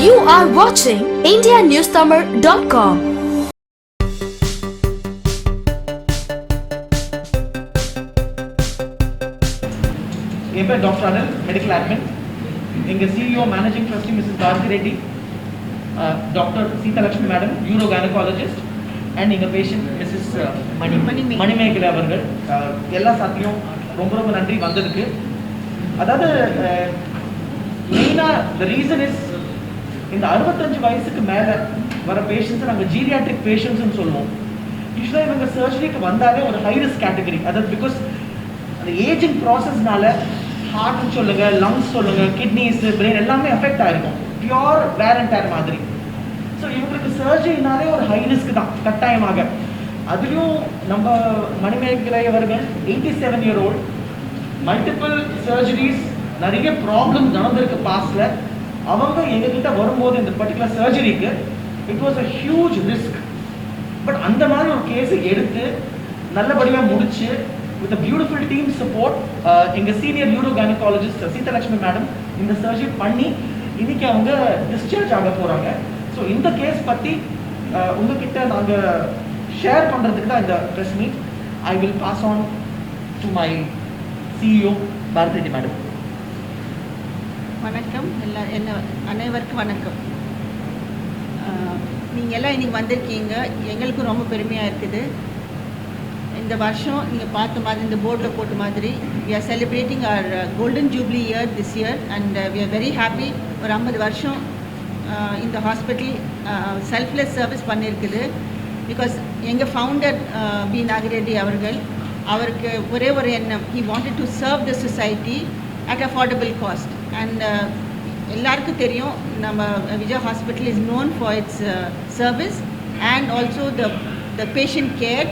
You are watching indianewstamil.com. என் பேர் doctor Anil, medical admin. எங்கள் CEO managing trustee Mrs Bharathi Reddy, doctor Seethalakshmi madam, urogynaecologist, and எங்கள் patient Mrs Manimegalai அவர்கள். எல்லா சாத்தியும் ரொம்ப ரொம்ப நன்றி வந்ததுக்கு. அதாவது மெயினாக த ரீசன் இஸ், இந்த 65 வயசுக்கு மேலே வர பேஷண்ட்ஸை நாங்கள் ஜீரியாட்ரிக் பேஷண்ட்ஸ்னு சொல்லுவோம். யூஸ்வலாக இவங்க சர்ஜரிக்கு வந்தாலே ஒரு ஹை ரிஸ்க் கேட்டகரி. அதாவது பிகாஸ் அந்த ஏஜிங் ப்ராசஸ்னால ஹார்ட்னு சொல்லுங்கள், லங்ஸ் சொல்லுங்கள், கிட்னிஸ், பிரெயின் எல்லாமே எஃபெக்ட் ஆகிருக்கும். பியோர் வேர் அண்ட் டேர் மாதிரி. ஸோ இவங்களுக்கு சர்ஜரினாலே ஒரு ஹை ரிஸ்க் தான் கட்டாயமாக. அதுலேயும் நம்ம மணிமேகலை அவர்கள் 87 year old, மல்டிபிள் சர்ஜரிஸ், நிறைய ப்ராப்ளம்ஸ் நடந்திருக்கு பாஸ்டில். அவங்க எங்ககிட்ட வரும்போது இந்த பர்டிகுலர் சர்ஜரிக்கு it was a huge risk. But அந்த மாதிரி ஒரு கேஸை எடுத்து நல்லபடியாக முடிச்சு with a beautiful team support, எங்கள் senior euro gynaecologist Seethalakshmi madam இந்த சர்ஜரி பண்ணி இன்னைக்கு அவங்க டிஸ்சார்ஜ் ஆக போகிறாங்க. ஸோ இந்த கேஸ் பற்றி உங்ககிட்ட நாங்கள் ஷேர் பண்ணுறதுக்கு தான் இந்த press meet. I will pass on to my CEO Bharathi Reddy madam. வணக்கம். அனைவருக்கும் வணக்கம். நீங்கள் எல்லாம் இன்றைக்கி வந்திருக்கீங்க, எங்களுக்கும் ரொம்ப பெருமையாக இருக்குது. இந்த வருஷம் நீங்கள் பார்த்த மாதிரி, இந்த போர்டில் போட்ட மாதிரி, we are celebrating our golden jubilee year this year, and we are very happy. ஒரு 50 வருஷம் இந்த ஹாஸ்பிட்டல் செல்ஃப்லெஸ் சர்வீஸ் பண்ணியிருக்குது. பிகாஸ் எங்கள் ஃபவுண்டர் பி நாகிரெட்டி அவருக்கு ஒரே ஒரு எண்ணம், he wanted to serve the society at affordable cost. And எல்லாருக்கும் தெரியும், நம்ம Vijaya hospital is known for its service and also the patient care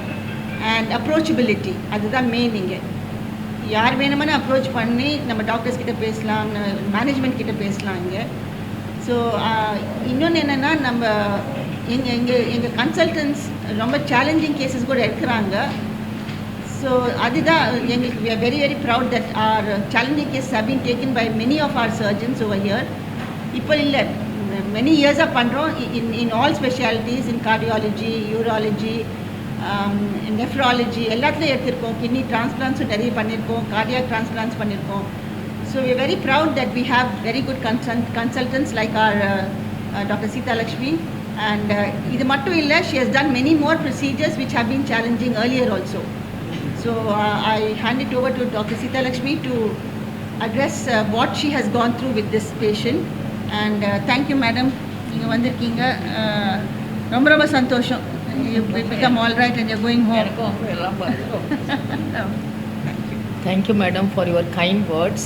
and approachability. அதுதான் மெயின். இங்கே யார் வேணுமானு அப்ரோச் பண்ணி நம்ம டாக்டர்ஸ் கிட்ட பேசலாம், மேனேஜ்மெண்ட் கிட்ட பேசலாம் இங்கே. ஸோ இன்னொன்று என்னென்னா, நம்ம எங்கள் கன்சல்டன்ஸ் ரொம்ப சேலஞ்சிங் கேசஸ் கூட எடுக்கிறாங்க. ஸோ அதுதான் எங்களுக்கு we are very very proud that our challenging cases have been taken by many of our surgeons over here. இப்போ இல்லை, many years பண்ணுறோம் in all specialties, in cardiology, urology, nephrology, எல்லாத்துலேயும் எடுத்திருக்கோம். Kidney டிரான்ஸ்பிளான்ஸும் நிறைய பண்ணியிருக்கோம், கார்டியாக் டிரான்ஸ்பிளான்ஸ் பண்ணியிருக்கோம். So we are very proud that we have very good consultants like our Dr. Seethalakshmi. And இது மட்டும் இல்லை, she has done many more procedures which have been challenging earlier also. So I hand it over to Dr. Seethalakshmi to address what she has gone through with this patient. And thank you madam, நீங்கள் வந்திருக்கீங்க, ரொம்ப ரொம்ப சந்தோஷம். You become all right and you're going home. Thank you madam for your kind words.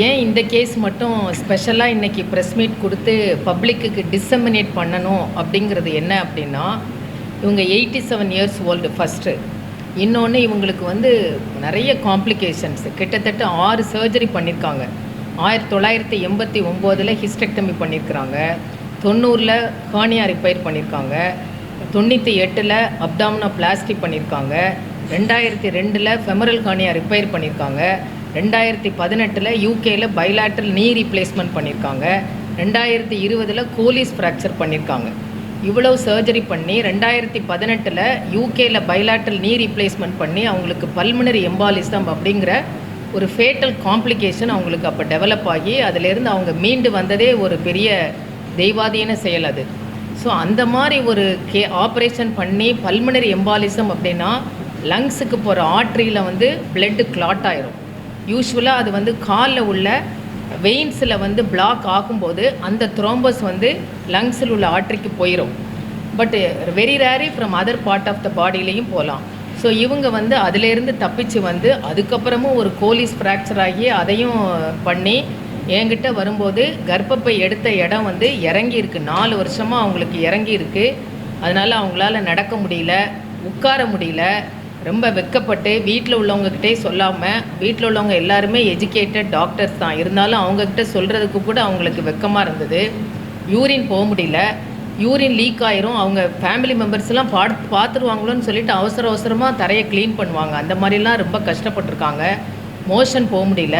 ஏன் இந்த case மட்டும் ஸ்பெஷலாக இன்றைக்கி ப்ரெஸ் மீட் கொடுத்து பப்ளிக்கு டிசமினேட் பண்ணணும் அப்படிங்கிறது என்ன அப்படின்னா, இவங்க 87 years old ஃபஸ்ட்டு. இன்னொன்று இவங்களுக்கு நிறைய காம்ப்ளிகேஷன்ஸ், கிட்டத்தட்ட 6 சர்ஜரி பண்ணியிருக்காங்க. 1989 ஹிஸ்டெக்டமி பண்ணியிருக்கிறாங்க, 90 ஹர்னியா ரிப்பேர் பண்ணியிருக்காங்க, 98 அப்டாமினோபிளாஸ்டி பண்ணியிருக்காங்க, 2002 ஃபெமரல் ஹர்னியா ரிப்பேர் பண்ணியிருக்காங்க, 2018 யூகேயில் பைலாட்ரல் நீ ரீப்ளேஸ்மெண்ட் பண்ணியிருக்காங்க, 2020 கோலிஸ் ஃப்ராக்சர் பண்ணியிருக்காங்க. இவ்வளவு சர்ஜரி பண்ணி 2018 யூகேயில் பைலாட்ரல் நீ ரீப்ளேஸ்மெண்ட் பண்ணி அவங்களுக்கு பல்மனரி எம்பாலிசம் அப்படிங்கிற ஒரு ஃபேட்டல் காம்ப்ளிகேஷன் அவங்களுக்கு அப்போ டெவலப் ஆகி அதிலேருந்து அவங்க மீண்டு வந்ததே ஒரு பெரிய தெய்வாதீன செயல் அது. ஸோ அந்த மாதிரி ஒரு ஆப்ரேஷன் பண்ணி பல்மனரி எம்பாலிசம் அப்படின்னா லங்ஸுக்கு போகிற ஆர்ட்ரியில் பிளட்டு கிளாட் ஆயிரும். யூஸ்வலாக அது காலில் உள்ள வெயின்ஸில் பிளாக் ஆகும்போது அந்த த்ரோம்பஸ் லங்ஸில் உள்ள ஆர்ட்ரிக்கு போயிடும். But very rarely from other part of the பாடியிலையும் போகலாம். ஸோ இவங்க அதிலேருந்து தப்பிச்சு அதுக்கப்புறமும் ஒரு கோலிஸ் ஃப்ராக்சர் ஆகி அதையும் பண்ணி என்கிட்ட வரும்போது கர்ப்பப்பை எடுத்த இடம் இறங்கியிருக்கு. 4 வருஷமாக அவங்களுக்கு இறங்கியிருக்கு. அதனால் அவங்களால நடக்க முடியல, உட்கார முடியல. ரொம்ப வெக்கப்பட்டு வீட்டில் உள்ளவங்கக்கிட்டே சொல்லாமல், வீட்டில் உள்ளவங்க எல்லாருமே எஜுகேட்டட் டாக்டர்ஸ் தான், இருந்தாலும் அவங்கக்கிட்ட சொல்கிறதுக்கு கூட அவங்களுக்கு வெக்கமாக இருந்தது. யூரின் போக முடியல, யூரின் லீக் ஆயிரும், அவங்க ஃபேமிலி மெம்பர்ஸ்லாம் பார்த்துருவாங்களோன்னு சொல்லிட்டு அவசரமாக தரையை க்ளீன் பண்ணுவாங்க. அந்த மாதிரிலாம் ரொம்ப கஷ்டப்பட்டுருக்காங்க. மோஷன் போக முடியல.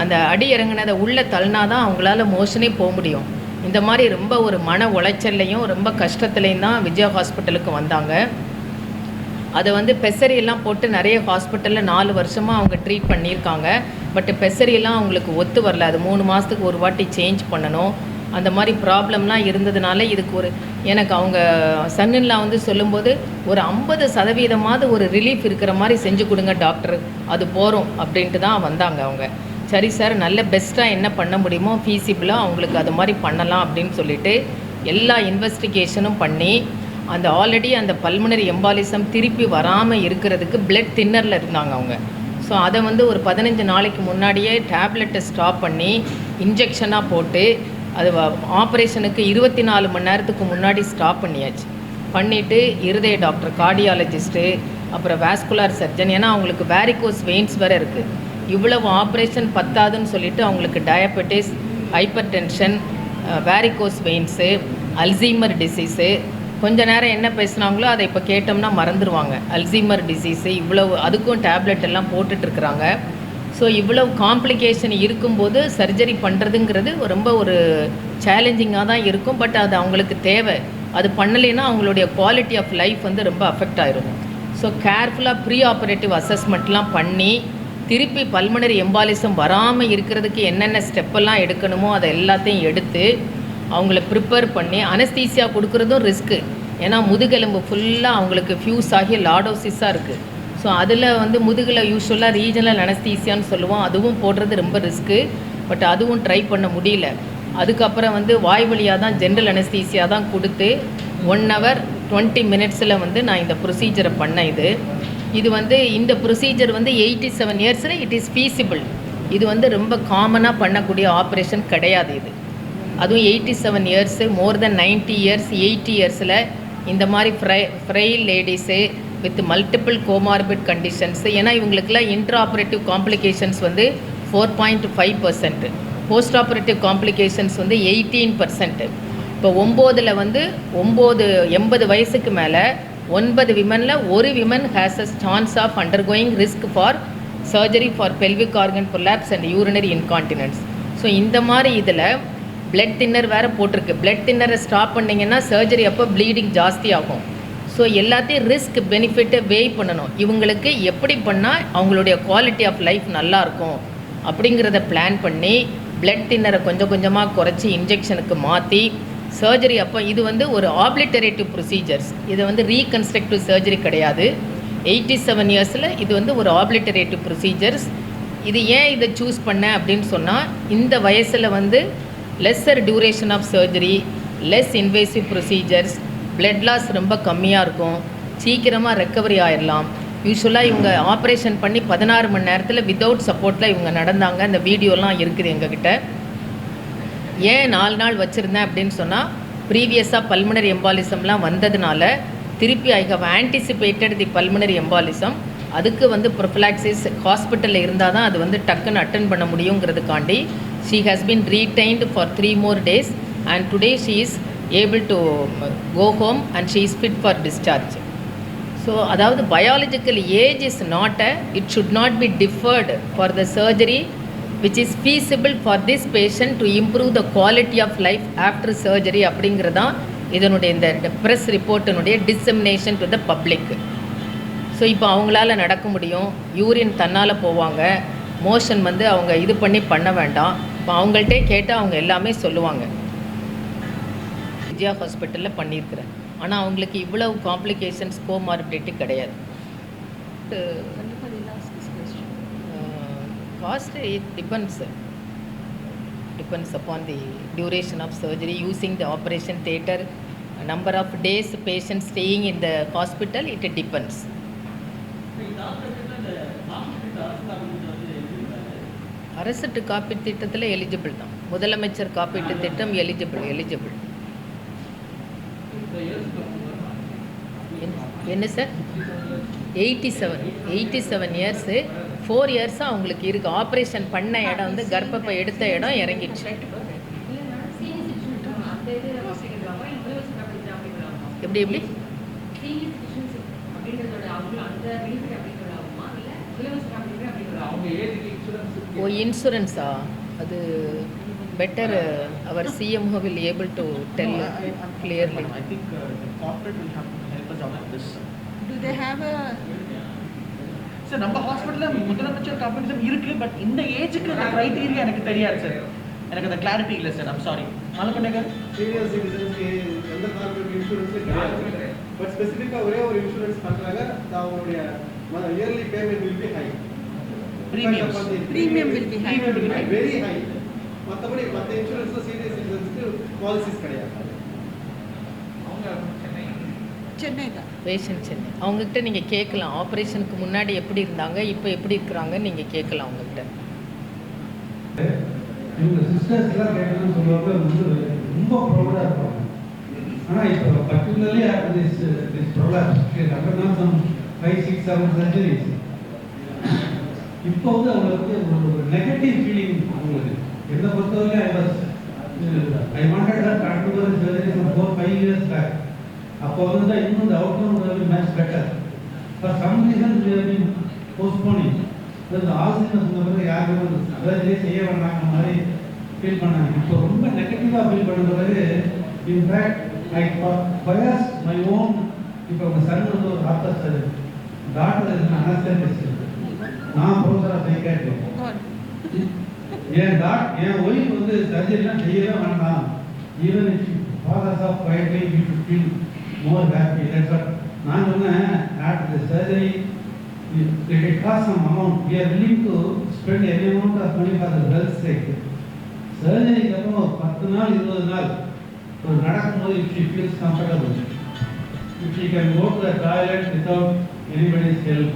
அந்த அடி இறங்கினதை உள்ளே தள்ளினா தான் அவங்களால மோஷனே போக முடியும். இந்த மாதிரி ரொம்ப ஒரு மன உளைச்சல்லையும் ரொம்ப கஷ்டத்துலேயும் தான் விஜயா ஹாஸ்பிட்டலுக்கு வந்தாங்க. அதை வந்து பெசரியெல்லாம் போட்டு நிறைய ஹாஸ்பிட்டலில் 4 வருஷமாக அவங்க ட்ரீட் பண்ணியிருக்காங்க. பட் பெசரியெல்லாம் அவங்களுக்கு ஒத்து வரல. அது 3 மாதத்துக்கு ஒரு வாட்டி சேஞ்ச் பண்ணணும். அந்த மாதிரி ப்ராப்ளம்லாம் இருந்ததுனால இதுக்கு எனக்கு அவங்க சன்னின்லாம் வந்து சொல்லும்போது ஒரு 50% ஒரு ரிலீஃப் இருக்கிற மாதிரி செஞ்சு கொடுங்க டாக்டர், அது போகிறோம் அப்படின்ட்டு தான் வந்தாங்க அவங்க. சரி சார், நல்ல பெஸ்ட்டாக என்ன பண்ண முடியுமோ ஃபீஸிபிளாக அவங்களுக்கு அது மாதிரி பண்ணலாம் அப்படின்னு சொல்லிட்டு எல்லா இன்வெஸ்டிகேஷனும் பண்ணி அந்த ஆல்ரெடி அந்த பல்மனரி எம்பாலிசம் திருப்பி வராமல் இருக்கிறதுக்கு பிளட் தின்னரில் இருந்தாங்க அவங்க. ஸோ அதை வந்து ஒரு 15 நாளைக்கு முன்னாடியே டேப்லெட்டை ஸ்டாப் பண்ணி இன்ஜெக்ஷனாக போட்டு அது ஆப்ரேஷனுக்கு 24 மணி நேரத்துக்கு முன்னாடி ஸ்டாப் பண்ணிவிட்டு இருதய டாக்டர், கார்டியாலஜிஸ்ட்டு, அப்புறம் வாஸ்குலார் சர்ஜன், ஏன்னா அவங்களுக்கு வேரிகோஸ் வெயின்ஸ் வேறு இருக்குது. இவ்வளவு ஆப்ரேஷன் பத்தாதுன்னு சொல்லிட்டு அவங்களுக்கு diabetes, hyper tension, varicose veins, Alzheimer disease, கொஞ்ச நேரம் என்ன பேசுனாங்களோ அதை இப்போ கேட்டோம்னா மறந்துடுவாங்க. அல்சீமர் டிசீஸு இவ்வளவு, அதுக்கும் டேப்லெட் எல்லாம் போட்டுட்ருக்குறாங்க. ஸோ இவ்வளவு காம்ப்ளிகேஷன் இருக்கும்போது சர்ஜரி பண்ணுறதுங்கிறது ரொம்ப ஒரு சேலஞ்சிங்காக தான் இருக்கும். பட் அது அவங்களுக்கு தேவை. அது பண்ணலைன்னா அவங்களுடைய குவாலிட்டி ஆஃப் லைஃப் வந்து ரொம்ப அஃபெக்ட் ஆயிரும். ஸோ கேர்ஃபுல்லாக ப்ரீ ஆப்ரேட்டிவ் அசஸ்மெண்ட்லாம் பண்ணி திருப்பி பல்மனரி எம்பாலிசம் வராமல் இருக்கிறதுக்கு என்னென்ன ஸ்டெப்பெல்லாம் எடுக்கணுமோ அதை எல்லாத்தையும் எடுத்து அவங்கள ப்ரிப்பேர் பண்ணி அனஸ்தீசியா கொடுக்குறதும் ரிஸ்க்கு. ஏன்னா முதுகெலும்பு ஃபுல்லாக அவங்களுக்கு ஃப்யூஸ் ஆகி லாடோசிஸாக இருக்குது. ஸோ அதில் வந்து முதுகில் யூஸ்வலாக ரீஜனல் அனஸ்தீசியான்னு சொல்லுவோம், அதுவும் போடுறது ரொம்ப ரிஸ்க்கு. பட் அதுவும் ட்ரை பண்ண முடியல. அதுக்கப்புறம் வந்து வாய் வழியாக தான் ஜென்ரல் அனஸ்தீசியா தான் கொடுத்து 1 hour 20 minutes வந்து நான் இந்த ப்ரொசீஜரை பண்ணேன். இது வந்து இந்த ப்ரொசீஜர் வந்து 87 yearsல இட் இஸ் ஃபீஸிபிள். இது வந்து ரொம்ப காமனாக பண்ணக்கூடிய ஆப்ரேஷன் கிடையாது இது. அதுவும் 87 years, மோர் தென் 90 years, 80 yearsல இந்த மாதிரி frail ladies with multiple comorbid conditions, ஏன்னா இவங்களுக்குலாம் இன்ட்ரா ஆப்ரேட்டிவ் காம்ப்ளிகேஷன்ஸ் வந்து 4.5%, போஸ்ட் ஆப்ரேட்டிவ் காம்ப்ளிகேஷன்ஸ் வந்து 18%. இப்போ 9 வந்து 80 வயசுக்கு மேலே 9 விமனில் 1 women has a chance of undergoing risk for surgery for pelvic organ collapse and urinary incontinence. So இந்த மாதிரி இதில் பிளட் தின்னர் வேறு போட்டிருக்கு. பிளட் தின்னரை ஸ்டாப் பண்ணிங்கன்னா சர்ஜரி அப்போ ப்ளீடிங் ஜாஸ்தி ஆகும். ஸோ எல்லாத்தையும் ரிஸ்க் பெனிஃபிட்டை வெய் பண்ணணும். இவங்களுக்கு எப்படி பண்ணால் அவங்களுடைய குவாலிட்டி ஆஃப் லைஃப் நல்லாயிருக்கும் அப்படிங்கிறத பிளான் பண்ணி பிளட் தின்னரை கொஞ்சம் கொஞ்சமாக குறைச்சி இன்ஜெக்ஷனுக்கு மாற்றி சர்ஜரி அப்போ இது வந்து ஒரு ஆப்ளிட்டரேட்டிவ் ப்ரொசீஜர்ஸ். இது வந்து ரீகன்ஸ்ட்ரக்டிவ் சர்ஜரி கிடையாது. 87 yearsல இது வந்து ஒரு ஆப்ளிட்டரேட்டிவ் ப்ரொசீஜர்ஸ். இது ஏன் இதை சூஸ் பண்ணேன் அப்படின்னு சொன்னால், இந்த வயசில் வந்து lesser duration of surgery, less invasive procedures, blood loss ரொம்ப கம்மியாக இருக்கும், சீக்கிரமாக ரெக்கவரி ஆயிடலாம். யூஸ்வலாக இவங்க ஆப்ரேஷன் பண்ணி 16 மணி நேரத்தில் வித்தவுட் சப்போர்ட்டில் இவங்க நடந்தாங்க. அந்த வீடியோலாம் இருக்குது எங்ககிட்ட. ஏன் 4 நாள் வச்சுருந்தேன் அப்படின்னு சொன்னால், ப்ரீவியஸாக பல்மனரி எம்பாலிசம்லாம் வந்ததுனால திருப்பி I have anticipated the pulmonary embolism. அதுக்கு வந்து ப்ரொஃபிலாக்சிஸ் ஹாஸ்பிட்டலில் இருந்தால் தான் அது வந்து டக்குன்னு அட்டன் பண்ண முடியுங்கிறதுக்காண்டி she has been retained for 3 more days and today she is able to go home and she is fit for discharge. So அதாவது biological age is not it should not be deferred for the surgery which is feasible for this patient to improve the quality of life after surgery அப்படிங்கிறதான் இதனுடைய இந்த press ரிப்போர்ட்டினுடைய dissemination to the public. So இப்போ அவங்களால நடக்க முடியும், urine தன்னால் போவாங்க, மோஷன் வந்து அவங்க இது பண்ண வேண்டாம். இப்போ அவங்கள்ட்டே கேட்டால் அவங்க எல்லாமே சொல்லுவாங்க. விஜயா ஹாஸ்பிட்டலில் பண்ணியிருக்கிறேன். ஆனால் அவங்களுக்கு இவ்வளவு காம்ப்ளிகேஷன்ஸ் கோமார்பிடிட்டி கிடையாது. Cost, it depends upon the duration of surgery, using the operation theatre, number of days patient staying in the hospital, it depends. அரசு காப்பீட்டு திட்டத்தில் எலிஜிபிள் தான். முதலமைச்சர் காப்பீட்டு திட்டம் எலிஜிபிள். என்ன சார்? 87 years, 4 years அவங்களுக்கு இருக்குது. ஆப்ரேஷன் பண்ண இடம் வந்து கர்ப்பப்பை எடுத்த இடம் இறங்கிடுச்சு. எப்படி ஓ இன்சூரன்ஸா? அது better our CMO will able to tell I'm clearly. I think the corporate will have to help us out with this. Do they have a sir நம்ம ஹாஸ்பிட்டலில் முதலமைச்சர் காப்பீடு இருக்கு, பட் இந்த ஏஜுக்கு அந்த க்ரைட்டீரியா எனக்கு தெரியாது சார். எனக்கு அந்த கிளாரிட்டி இல்லை சார். I'm sorry. மலப்பண்ணேகர் சீனியர் சிட்டிசன்ஸ்க்கு எந்த கார்பரேட் இன்சூரன்ஸும் கிடையாது. பட் ஸ்பெசிஃபிக்காக ஒரே ஒரு இன்சூரன்ஸ் பண்ணுறாங்க. அவங்களுடைய yearly payment will be high. premium will be high. Very high. மற்றபடி மற்ற இன்சூரன்ஸில் சீனியர் சிட்டிசன்ஸ்க்கு பாலிசிஸ் கிடையாது. சென்னை தான் பேஷண்ட் சென்னை. அவங்கக்கிட்ட நீங்கள் கேட்கலாம், ஆப்ரேஷனுக்கு முன்னாடி எப்படி இருந்தாங்க, இப்போ எப்படி இருக்கிறாங்கன்னு நீங்கள் கேட்கலாம் அவங்கக்கிட்ட. இவங்க சிஸ்டர்ஸ் எல்லாம் கேட்டதுன்னு சொல்லுவாங்க, வந்து ரொம்ப ப்ரௌடாக இருப்பாங்க. ஆனால் இப்போ particularly after this prolapse undergone some 5-6-7 surgeries, இப்போ வந்து அவங்களுக்கு ஒரு நெகட்டிவ் ஃபீலிங் அவங்களுக்கு. என்னை பொறுத்தவரை I wanted to undergo surgery for 4-5 years back. அப்போ வந்து தான் இன்னும் இந்த அவுட்கம் வந்து match better. For some reason we have been postponing. இந்த ஆக்சிஜன் சொன்ன பிறகு யாருமே சர்ஜரியே செய்ய வேண்டாங்கிற மாதிரி ஃபீல் பண்ணாங்க. இப்போ ரொம்ப நெகட்டிவாக ஃபீல் பண்ண பிறகு in fact I bias my own. இப்போ உங்கள் சன் வந்து ஒரு ஆர்த்தர் சர்ஜன், டாக்டர் அனஸ்தேசிஸ்ட், நான் ப்ரொஃபஸராக சைக்காட்ரி. என் ஒய்ஃப் வந்து சர்ஜரிலாம் செய்யவே வேண்டாம், even if fathers of quietly we should feel more happy. That's what நான் சொன்னேன். after the surgery it costs some amount, we are willing to spend any amount of money for the health sake. சர்ஜரிக்கு அப்புறம் ஒரு 10 நாள் 20 நாள் ஒரு நடக்கும்போது if she feels comfortable, if she can go to the toilet without anybody's help,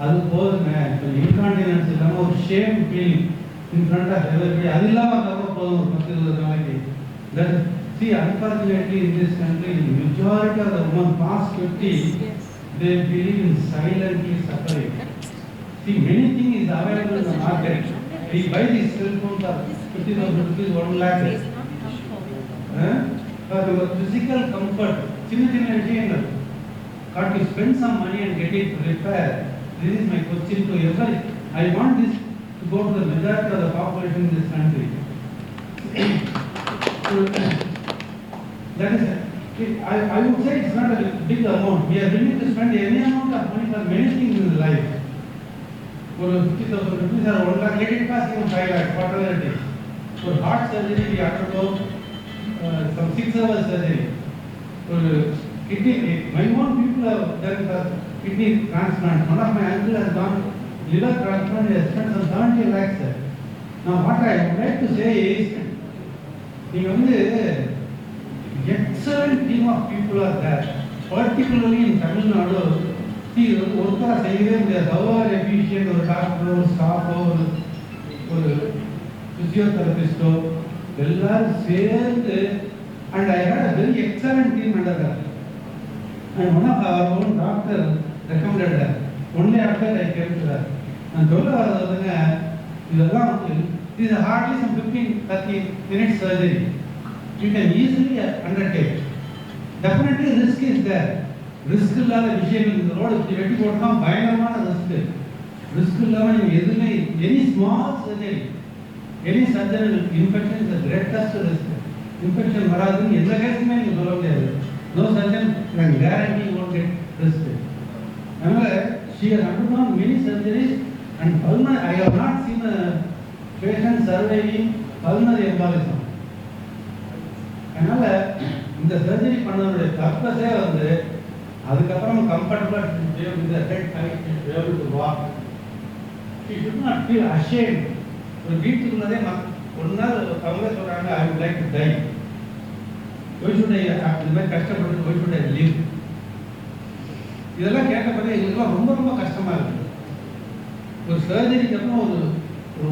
அது போதுங்க. இப்போ incontinence இல்லாமல் ஒரு shame feeling in front of everybody, அது இல்லாமல் இருந்தால் போதும் ஒரு 10-20 நாளைக்கு. That see, unfortunately in this country, the majority of the women past 50, yes. they believe in silently suffering. See, many things is available in the market. We buy these cell phones for 50,000 rupees, 1 lakh. For your physical comfort, சின்ன விஷயங்கள். Can't you spend some money and get it repaired? This is my question to everybody. I want this to go to the majority of the population in this country. That is, I would say it's not a big amount. We are willing to spend any amount of money for many things in life. For 50,000 rupees or 1 lakh, let it cost even 5 lakhs, whatever it is. For heart surgery, we have to go some 6 hours surgery. For kidney, my own people have done for kidney transplant. One of my uncle has done liver transplant, he has spent some 70 lakhs. Now what I would like to say is, நீங்க வந்து excellent team of people are there, particularly in Tamil Nadu. See, ஒருத்தரா செய்யவே முடியாது. அவ்வளோ efficient ஒரு டாக்டரோ, ஒரு ஸ்டாஃபோ, ஒரு பிசியோதெரபிஸ்டோ எல்லாரும் சேர்ந்து, and I had a very excellent team under that. And one of our own doctor recommended that. Only after I came to that. நான் சொல்ல வரதுங்க, இதெல்லாம் வந்து this is hardly some 15-30 minutes surgery. You can easily undertake. Definitely risk is there. Risk இல்லாத விஷயங்கள் இந்த road இப்படி வெட்டி போட்டோம்னா பயங்கரமான ரிஸ்க். ரிஸ்க் இல்லாமல் நீங்கள் எதுவுமே any small surgery, any surgery infection is the greatest risk. Infection வராதுன்னு எந்த கேஸுமே நீங்கள் சொல்ல முடியாது. No surgeon can guarantee won't get risk. அதனால் she has undergone many surgeries and pulmonary, I have not seen a patient surviving pulmonary embolism. அதனால இந்த surgery பண்ணதோட பர்பஸே வந்து அதுக்கப்புறம் கம்ஃபர்டபுளாக with head height able to walk. She should not feel ashamed. ஒரு வீட்டுக்குள்ளதே ஒரு நாள் அவங்க சொல்கிறாங்க, I would like to die, why should I, இந்த மாதிரி கஷ்டப்பட்டு ஒய் ஷுட் ஐ லிவ். இதெல்லாம் கேட்ட பிறகு எங்களுக்குலாம் ரொம்ப ரொம்ப கஷ்டமாக இருக்குது. ஒரு சர்ஜரிக்கு அப்புறம்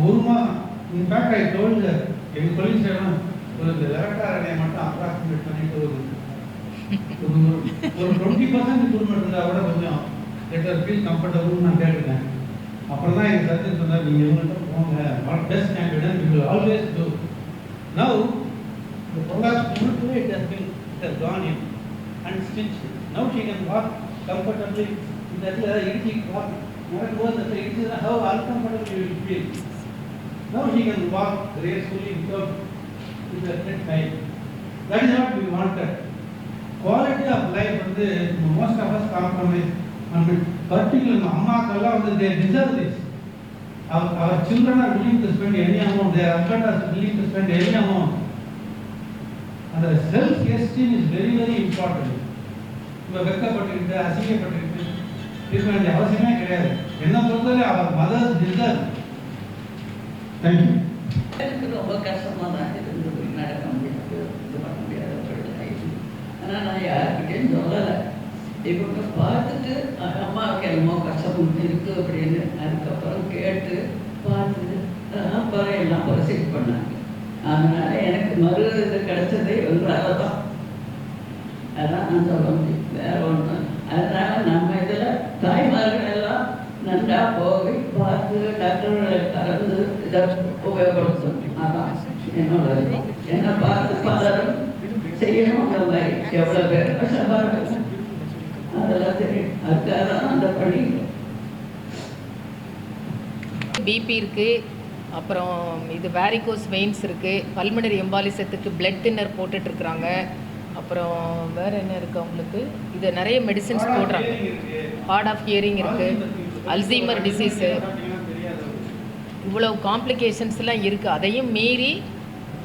ஒரு மாதம், இன்ஃபேக்ட் ஐ டோல்டு எங்கள் கொலீக்ஸ் எல்லாம் ஒரு லேரட்டாரணையை மட்டும் அப்ராக்சிமேட் பண்ணிட்டு ஒரு 20% இம்ப்ரூவ்மெண்ட் இருந்தால் கூட கொஞ்சம் லெட்டர் ஃபீல் கம்ஃபர்டபுள்னு நான் கேட்டுட்டேன். அப்புறம் தான் எங்கள் சர்ஜன் சொன்னார், நீங்கள் இவங்கள்ட்ட போங்க, what best can be done, we will always do. Now the prolapse fully it has gone in and stitched. Now she can walk comfortably. That is easy walk. Not more that it is how uncomfortable you will feel. Now he can walk gracefully without with a head high. That is what we wanted. Quality of life வந்து most of us compromise on it. Particularly அம்மாக்கெல்லாம் வந்து they deserve this. Our children are willing to spend any amount. Their husband are willing to spend any amount. And the self-esteem is very, very important. இப்போ வெக்கப்பட்டுக்கிட்டு அசிங்கப்பட்டுக்கிட்டு இருக்க வேண்டிய அவசியமே கிடையாது. என்ன பொறுத்தவரை அவர் mothers deserve. Thank you. எனக்கு ரொம்ப கஷ்டமாக தான் இருந்தது. நடக்க முடியாது, இது பண்ண முடியாது ஆயிடுச்சு. ஆனால் நான் யாருக்கிட்டையும் சொல்லலை. இவங்க பார்த்துட்டு அம்மாவுக்கு என்னமோ கஷ்டம் இருக்குது அப்படின்னு அதுக்கப்புறம் கேட்டு பார்த்துட்டு அப்புறம் எல்லாம் ப்ரொசீட் பண்ணாங்க. அதனால் எனக்கு மறு இது கிடைச்சதே இவங்களால தான். அதான் நான் சொல்ல முடியும், வேற ஒன்று. அதனால் நம்ம இதில் தாய்மார்கள் எல்லாம் நல்லா போய் பார்த்து டாக்டர்களை கலந்து இதை உபயோகப்படுத்தணும். அதான் என்னோட என்னை பார்த்து பலரும் செய்யணும். அந்த மாதிரி எவ்வளோ பேர் கஷ்டமாக இருக்கும் அதெல்லாம் தெரியும். அதுக்காக தான் அந்த பணி. பிபி இருக்குது, அப்புறம் இது வேரிகோஸ் வெயின்ஸ் இருக்குது, பல்மனரி எம்பாலிசத்துக்கு பிளட் தின்னர் போட்டுட்ருக்குறாங்க. அப்புறம் வேறு என்ன இருக்குது அவங்களுக்கு, இது நிறைய மெடிசின்ஸ் போடுறாங்க. ஹார்ட் ஆஃப் ஹியரிங் இருக்குது, அல்சீமர் டிசீஸு, இவ்வளோ காம்ப்ளிகேஷன்ஸ்லாம் இருக்குது. அதையும் மீறி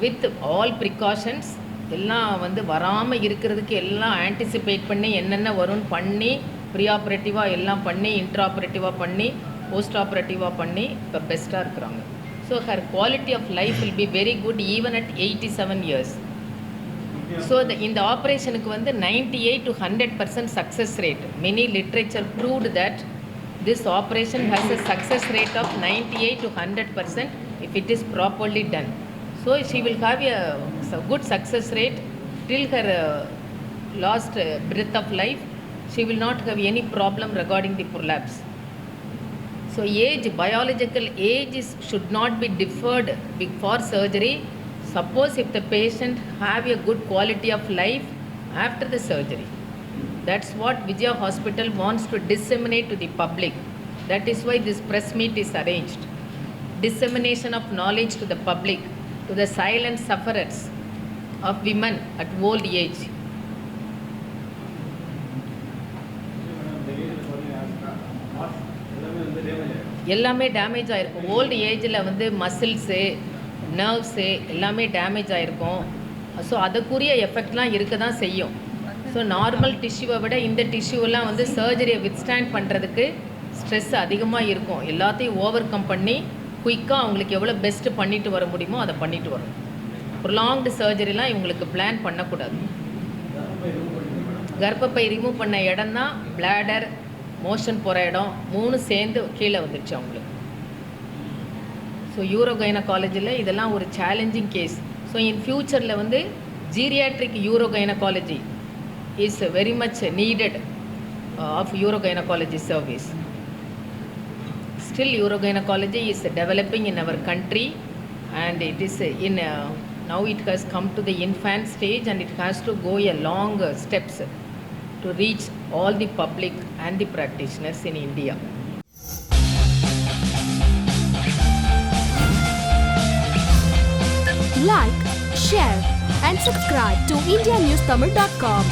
வித் ஆல் ப்ரிகாஷன்ஸ் எல்லாம் வந்து வராமல் இருக்கிறதுக்கு எல்லாம் ஆன்டிசிபேட் பண்ணி என்னென்ன வரும்னு பண்ணி ப்ரீ ஆப்ரேட்டிவாக எல்லாம் பண்ணி இன்ட்ராஆப்ரேட்டிவாக பண்ணி போஸ்ட் ஆப்ரேட்டிவாக பண்ணி இப்போ பெஸ்ட்டாக இருக்கிறாங்க. So her quality of life will be very good even at 87 years. So இந்த ஆப்ரேஷனுக்கு வந்து 98 to 100% success rate. Many literature proved that this operation has a success rate of 98 to 100% if it is properly done. So she will have a good success rate till her last breath of life. She will not have any problem regarding the prolapse. So age, biological age should not be deferred for surgery. Suppose if the patient have a good quality of life after the surgery. That's what Vijaya Hospital wants to disseminate to the public. That is why this press meet is arranged. Dissemination of knowledge to the public, to the silent sufferers of women at old age. எல்லாமே damage ஆகிருக்கும். Old ஏஜில் வந்து muscles, nerves எல்லாமே damage ஆகிருக்கும். So அதுக்குரிய எஃபெக்ட்லாம் இருக்க தான் செய்யும். ஸோ நார்மல் டிஷ்யூவை விட இந்த டிஷ்யூவெல்லாம் வந்து சர்ஜரியை வித்ஸ்டாண்ட் பண்ணுறதுக்கு ஸ்ட்ரெஸ் அதிகமாக இருக்கும். எல்லாத்தையும் ஓவர் கம் பண்ணி குயிக்காக அவங்களுக்கு எவ்வளோ பெஸ்ட்டு பண்ணிட்டு வர முடியுமோ அதை பண்ணிட்டு வரும். ப்ரொலாங்டு சர்ஜரிலாம் இவங்களுக்கு பிளான் பண்ணக்கூடாது. கர்ப்பப்பை ரிமூவ் பண்ண இடம் தான் பிளாடர், மோஷன் போகிற இடம் 3 சேர்ந்து கீழே வந்துடுச்சு அவங்களுக்கு. ஸோ யூரோகைனகாலஜியில் இதெல்லாம் ஒரு சேலஞ்சிங் கேஸ். ஸோ இன் ஃப்யூச்சரில் வந்து geriatric urogynecology is very much needed of urogynecology service. Still urogynecology is developing in our country, and it is now it has come to the infant stage, and it has to go a long steps to reach all the public and the practitioners in India. Like, share and subscribe to indianewstamil.com.